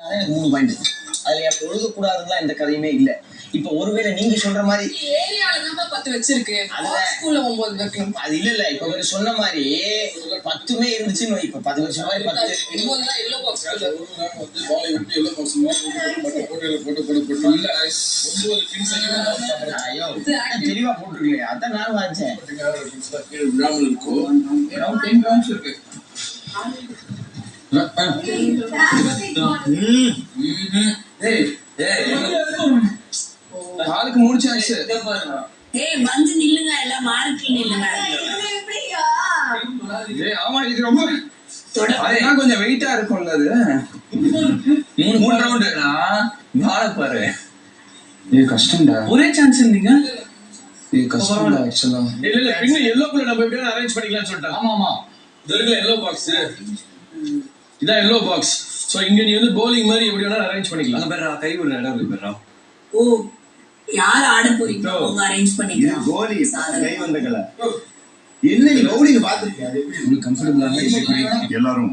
எனக்கு 3 பாயிண்ட். அதுல எனக்கு ஒழுகக்கூடாதுங்களா எந்த கதையுமே இல்ல. இப்ப ஒருவேளை நீங்க சொல்ற மாதிரி ஏரியால 10 வச்சிருக்கு, ஸ்கூல்ல 9 வைக்கணும். அது இல்ல இப்ப ஒரு சொன்ன மாதிரி 10மே இருந்துச்சுன்னு இப்ப 10 வருஷம் மாதிரி 10 yellow box Bollywood yellow box தெளிவா போட்டுருக்கலையே, அதான் நானும் வாச்சேன். இருக்கு. ஆளுக்கு முடிச்சாச்சு. வந்து நில்லுங்க, எல்லாம் மார்க்கு நில்லுங்க. ஆமா, இது ரொம்ப அதெல்லாம் கொஞ்சம் வெயிட்டா இருக்கும்ல. அது 3 ரவுண்டு பாரு. இது கஷ்டம்டா. ஒரே சான்ஸ் இருந்தீங்க. இது கஷ்டம்டா ஆக்சுவலா. இல்ல பின்ன எல்லோக்குள்ள நம்ம எப்படியா அரேஞ்ச் பண்ணிக்கலாம்னு சொல்லிட்டாங்க. ஆமா இதுல எல்லோ பாக்ஸ், இதான் எல்லோ பாக்ஸ். சோ இங்க நீ வந்து bowling மாதிரி எப்படி வேணா அரேஞ்ச் பண்ணிக்கலாம். அங்க பேரா கை ஒரு இடம் இருக்கு பேரா. ஓ, யார் ஆட போறீங்க அவங்க அரேஞ்ச் பண்ணிக்கலாம். கோலி கை வந்தகல என்ன நீ பவுலிங் பாத்துக்கியா? கம்ஃபர்டபிளா எல்லாரும்